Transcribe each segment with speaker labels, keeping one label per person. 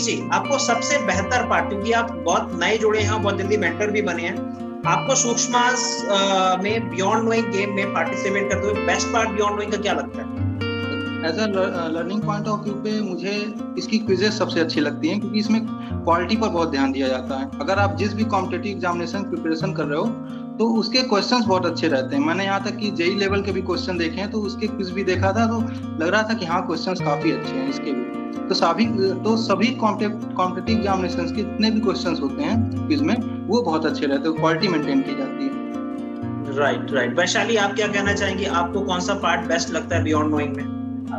Speaker 1: जी, आपको सबसे बेहतर पार्ट, क्योंकि आप बहुत नए जुड़े हैं, बहुत जल्दी मेंटर भी बने हैं, आपको सूक्ष्म में बियॉन्ड नोइंग गेम में पार्टिसिपेट करते हुए बेस्ट पार्ट बियॉन्ड नोइंग का क्या लगता है?
Speaker 2: As a learning point of view पे मुझे इसकी क्विजेस सबसे अच्छी लगती हैं, क्योंकि इसमें क्वालिटी पर बहुत ध्यान दिया जाता है। अगर आप जिस भी कॉम्पिटिटिव एग्जामिनेशन प्रिपरेशन कर रहे हो तो उसके क्वेश्चंस बहुत अच्छे रहते हैं। मैंने यहाँ तक कि जेई लेवल के भी क्वेश्चन देखे हैं, तो उसके क्विज भी देखा था, तो लग रहा था कि हाँ क्वेश्चंस काफी अच्छे हैं इसके भी। तो सभी कॉम्पिटिटिव एग्जामिनेशन के जितने भी क्वेश्चंस होते हैं क्विज में, वो बहुत अच्छे रहते हैं, क्वालिटी मेंटेन की जाती है।
Speaker 1: राइट। वैशाली, आप क्या कहना चाहेंगे? आपको कौन सा पार्ट बेस्ट लगता है बियॉन्ड नोइंग में?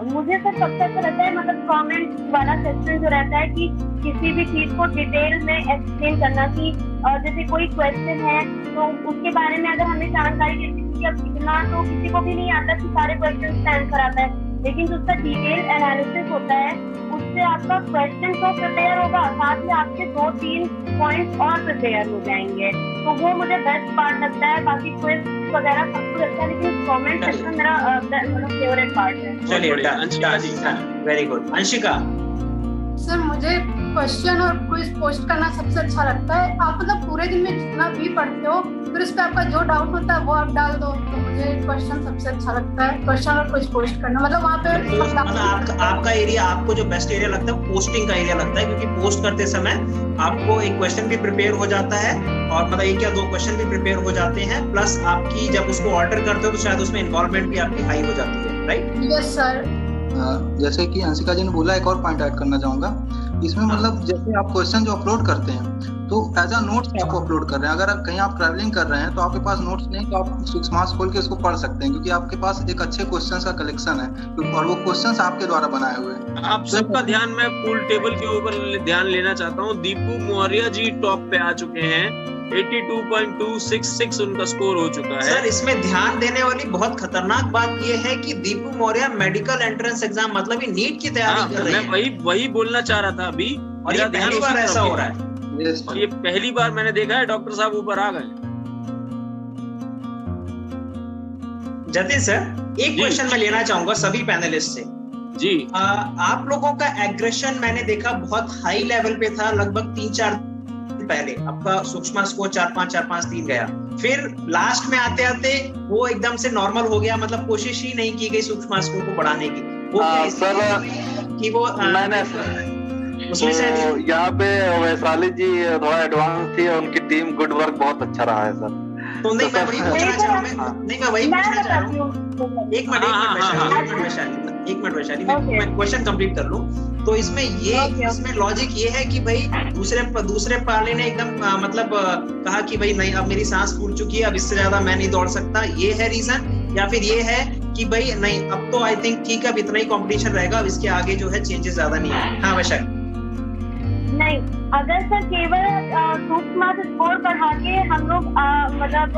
Speaker 3: मुझे सर सबसे अच्छा लगता है मतलब कमेंट वाला सेक्शन जो रहता है, कि किसी भी चीज को डिटेल में एक्सप्लेन करना, कि जैसे कोई क्वेश्चन है तो उसके बारे में अगर हमें जानकारी देती है, अब इतना तो किसी को भी नहीं आता कि सारे क्वेश्चन का आंसर आता है, लेकिन जो उसका डिटेल एनालिसिस होता है उससे आपका क्वेश्चन तो प्रिपेयर होगा, साथ ही आपके 2-3 पॉइंट्स और प्रिपेयर हो जाएंगे। तो वो मुझे बेस्ट पार्ट लगता है। बाकी क्विज वगैरह सब कुछ अच्छा है, लेकिन कमेंट सेक्शन मेरा फेवरेट पार्ट है।
Speaker 1: चलिए, अंशिका जी, वेरी गुड। अंशिका
Speaker 4: सर, मुझे क्वेश्चन और क्विज पोस्ट करना सबसे अच्छा लगता है। आप मतलब पूरे दिन में जितना भी पढ़ते हो, फिर उस पर आपका जो डाउट होता है वो आप डाल दो, तो मुझे क्वेश्चन सबसे अच्छा लगता है, क्वेश्चन और क्विज पोस्ट करना। मतलब वहाँ पे
Speaker 1: आपका एरिया, आपको जो बेस्ट एरिया लगता है पोस्टिंग का एरिया लगता है, क्योंकि पोस्ट करते समय आपको एक क्वेश्चन भी प्रिपेयर हो जाता है, और मतलब 1 या 2 क्वेश्चन भी प्रिपेयर हो जाते हैं, प्लस आपकी जब उसको ऑर्डर करते हो तो शायद उसमें इन्वॉल्वमेंट भी आपकी हाई हो जाती है, राइट?
Speaker 4: Yes sir.
Speaker 2: जैसे कि अंशिका जी ने बोला, एक और पॉइंट ऐड करना चाहूंगा इसमें। मतलब जैसे आप क्वेश्चन जो अपलोड करते हैं तो एज अ नोट्स आप अपलोड कर रहे हैं। अगर कहीं आप ट्रैवलिंग कर रहे हैं तो आपके पास नोट्स नहीं, तो आप सूक्ष्मांश खोल के उसको पढ़ सकते हैं, क्योंकि आपके पास एक अच्छे क्वेश्चंस का कलेक्शन है और वो क्वेश्चंस आपके द्वारा बनाए हुए हैं।
Speaker 5: आप सबका ध्यान मैं पूल टेबल के ऊपर ध्यान लेना चाहता हूँ। दीपू मौर्य जी टॉप पे आ चुके हैं, 82.266 उनका स्कोर हो चुका है।
Speaker 1: सर, इसमें ध्यान देने वाली बहुत खतरनाक बात यह है कि Deepu Maurya medical entrance exam, मतलब ये नीट की तैयारी कर रहे हैं।
Speaker 5: मैं वही बोलना चाह रहा था अभी,
Speaker 1: और ये पहली बार ऐसा हो रहा है।
Speaker 5: और ये पहली बार मैंने देखा है डॉक्टर साहब ऊपर आ गए।
Speaker 1: जतिन सर, एक क्वेश्चन मैं लेना चाहूंगा सभी पैनलिस्ट से
Speaker 5: जी।
Speaker 1: आप लोगों का एग्रेशन मैंने देखा बहुत हाई लेवल पे था, लगभग 3-4 पहले आपका सूक्ष्म स्कोर 4-5, 4-5-3 गया, फिर लास्ट में आते आते वो एकदम से नॉर्मल हो गया, मतलब कोशिश ही नहीं की गई सूक्ष्म स्कोर को बढ़ाने की। वो कि वो
Speaker 6: मैंने उसमें से यहाँ पे वैशाली जी थोड़ा एडवांस थी, उनकी टीम गुड वर्क बहुत अच्छा रहा है सर।
Speaker 1: तो नहीं, मैं वही पूछना चाह रहा हूँ। एक मिनट वैशाली, मैं क्वेश्चन कंप्लीट कर लूं। तो इसमें लॉजिक ये है कि भाई दूसरे पाले ने एकदम मतलब कहा कि भाई नहीं, अब मेरी सांस फूल चुकी है, अब इससे ज्यादा मैं नहीं दौड़ सकता, ये है रीजन? या फिर ये है कि भाई नहीं, अब तो आई थिंक ठीक है, अब इतना ही कंपटीशन रहेगा, अब इसके आगे जो है चेंजेस ज्यादा नहीं है? हाँ वैशाली।
Speaker 3: नहीं, अगर सर केवल सूक्ष्म स्कोर बढ़ा के हम लोग मतलब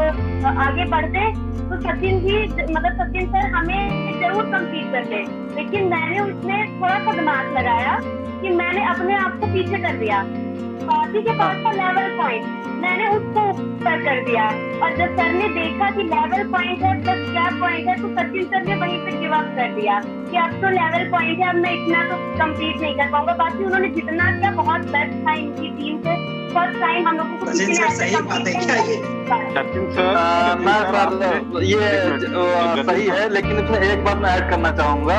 Speaker 3: आगे बढ़ते तो सचिन सर हमें जरूर कम्पीट करते, लेकिन मैंने उसमें थोड़ा सा दिमाग लगाया कि मैंने अपने आप को पीछे कर दिया। बाकी के पास था लेवल पॉइंट, मैंने उसको ऊपर कर दिया, और जब सर ने देखा कि लेवल पॉइंट है प्लस गैप पॉइंट है, तो सचिन सर ने वहीं पे गिव अप कर दिया कि अब तो लेवल पॉइंट है, अब मैं इतना तो कम्पीट नहीं कर पाऊंगा। बाकी उन्होंने जितना किया बहुत बेस्ट था इनकी टीम से। फर्स्ट टाइम हम लोगों को
Speaker 1: सही बात है क्या ये?
Speaker 6: ये सही है, लेकिन इसमें एक बात मैं ऐड करना चाहूंगा।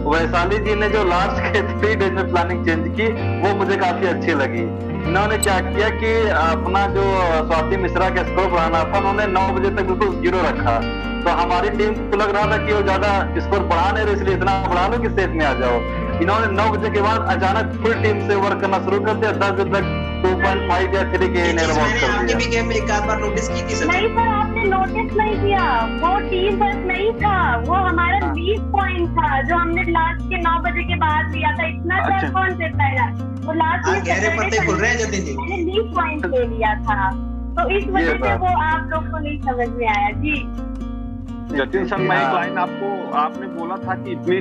Speaker 6: वैशाली जी ने जो लास्ट के 3 डेज में प्लानिंग चेंज की, वो मुझे काफी अच्छी लगी। इन्होंने क्या किया कि अपना जो स्वाति मिश्रा का स्कोर बढ़ाना था, उन्होंने 9 बजे तक बिल्कुल 0 रखा। तो हमारी टीम को लग रहा था कि वो ज्यादा स्कोर बढ़ा नहीं रहे, इसलिए इतना बढ़ा लो कि सेफ में आ जाओ। इन्होंने 9 बजे के बाद अचानक फुल टीम से वर्क करना शुरू कर दिया, 10 बजे तक 2.5 या 3 के
Speaker 1: मैंने आपके भी गेम में एक बार नोटिस की थी।
Speaker 3: नहीं सर, आपने नोटिस नहीं किया, वो टीम वर्क नहीं था, वो हमारा लीड पॉइंट था जो हमने लास्ट के 9 बजे के बाद लिया था। इतना सर कौन देता है? वो लास्ट में
Speaker 1: गहरे पत्ते खुल रहे हैं जतिन जी,
Speaker 3: मैंने लीड पॉइंट ले लिया था, तो इस वजह से वो आप लोग को नहीं समझ में आया। जी
Speaker 7: जतिन सर, मैं एक लाइन आपने बोला था कि इतनी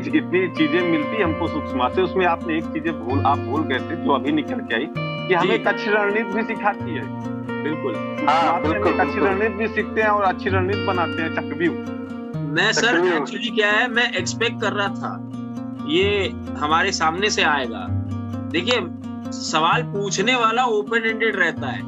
Speaker 7: चीजें मिलती हमको सूक्ष्म से, उसमें आपने एक चीजें आप भूल गए थे जो अभी निकल के आई, कि हमें एक अच्छी रणनीति भी सिखाती है। बिल्कुल, बिल्कुल अच्छी रणनीति भी सीखते हैं और अच्छी रणनीति बनाते हैं। चक्रव्यूह
Speaker 5: मैं सर एक्चुअली क्या है, मैं एक्सपेक्ट कर रहा था ये हमारे सामने से आएगा। देखिए सवाल पूछने वाला ओपन एंडेड रहता है।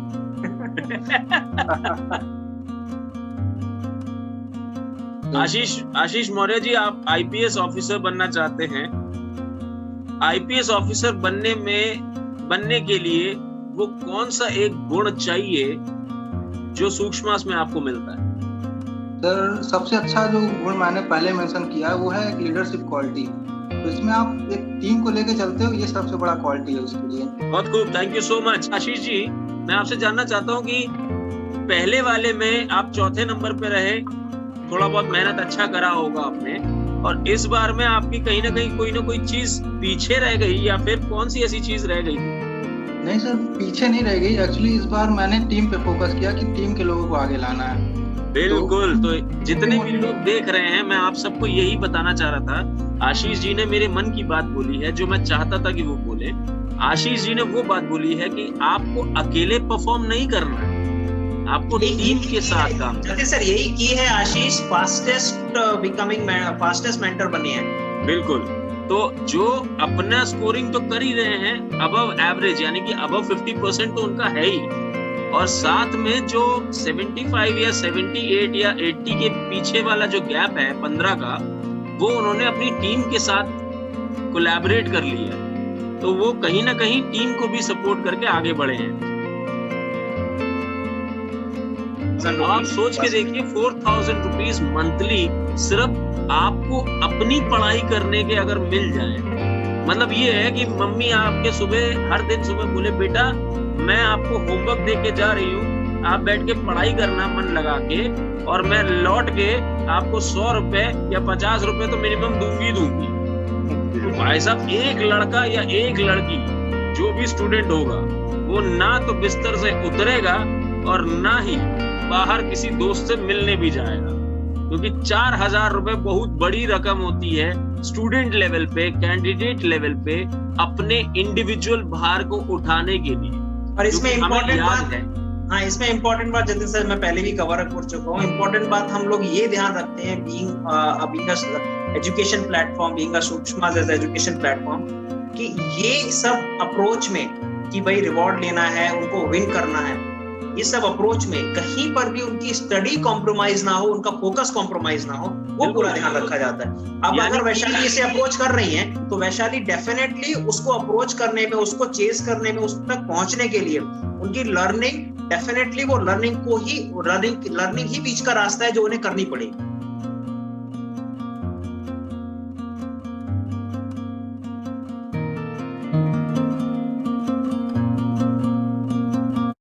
Speaker 5: आशीष मौर्य जी, आप आईपीएस ऑफिसर बनना चाहते हैं। आईपीएस ऑफिसर बनने के लिए वो कौन सा एक गुण चाहिए जो सूक्ष्मास में आपको मिलता है?
Speaker 2: सर, सबसे अच्छा जो गुण मैंने पहले मेंशन किया है वो है एक लीडरशिप क्वालिटी। तो इसमें आप एक टीम को लेके चलते हो, ये सबसे बड़ा क्वालिटी है उसके लिए।
Speaker 5: बहुत खूब, thank you so much. Ashish ji, मैं आपसे जानना चाहता हूँ कि पहले वाले में आप चौथे नंबर पे रहे, थोड़ा बहुत मेहनत अच्छा करा होगा आपने, और इस बार में आपकी कहीं ना कहीं कोई ना कोई चीज पीछे रह गई, या फिर कौन सी ऐसी चीज रह गई?
Speaker 2: नहीं सर, पीछे नहीं रह गई। एक्चुअली इस बार मैंने टीम पे फोकस किया कि टीम के लोगों को आगे लाना है।
Speaker 5: बिल्कुल, तो जितने भी लोग देख रहे हैं, मैं आप सबको यही बताना चाह रहा था। आशीष जी ने मेरे मन की बात बोली है, जो मैं चाहता था कि वो बोले। आशीष जी ने वो बात बोली है कि आपको अकेले परफॉर्म नहीं करना है, आपको टीम के साथ काम करना है।
Speaker 1: सर, यही की है आशीष फास्टेस्ट मेंटर बने हैं।
Speaker 5: बिल्कुल, तो जो अपना स्कोरिंग तो कर ही रहे हैं अबव एवरेज, यानी कि अबव 50% तो उनका है ही, और साथ में जो 75 या 78 या 80 के पीछे वाला जो गैप है 15 का, वो उन्होंने अपनी टीम के साथ कोलैबोरेट कर लिया, तो वो कहीं ना कहीं टीम को भी सपोर्ट करके आगे बढ़े हैं। आप सोच के देखिए, 4000 रुपीज मंथली सिर्फ आपको अपनी पढ़ाई करने के अगर मिल जाए, मतलब ये है कि मम्मी आपके हर दिन सुबह बोले, बेटा मैं आपको होमवर्क दे के जा रही हूँ, आप बैठ के पढ़ाई करना मन लगा के, और मैं लौट के आपको 100 रुपए या 50 रुपए तो मिनिमम दूंगी। तो भाई साहब, एक लड़का या एक लड़की जो भी स्टूडेंट होगा, वो ना तो बिस्तर से उतरेगा और ना ही बाहर किसी दोस्त से मिलने भी जाएगा, क्योंकि 4000 रुपए बहुत बड़ी रकम होती है स्टूडेंट लेवल पे, कैंडिडेट लेवल पे, अपने इंडिविजुअल भार को उठाने के लिए।
Speaker 1: और इसमें इम्पोर्टेंट बात है, हाँ, इसमें इम्पोर्टेंट बात जल्दी से मैं पहले भी कवर कर चुका हूँ। इम्पोर्टेंट बात हम लोग ये ध्यान रखते हैं, बीइंग एजुकेशन प्लेटफॉर्म, बीइंग सूक्ष्म एज एजुकेशन प्लेटफॉर्म, कि ये सब अप्रोच में कि भाई रिवॉर्ड लेना है, उनको विन करना है, ये सब अप्रोच में कहीं पर भी उनकी स्टडी कॉम्प्रोमाइज ना हो, उनका फोकस कॉम्प्रोमाइज ना हो, वो पूरा ध्यान रखा जाता है। अब अगर वैशाली इसे अप्रोच कर रही है, तो वैशाली डेफिनेटली उसको अप्रोच करने में, उसको चेस करने में, उस तक पहुंचने के लिए उनकी लर्निंग डेफिनेटली वो लर्निंग ही बीच का रास्ता है जो उन्हें करनी पड़ेगी।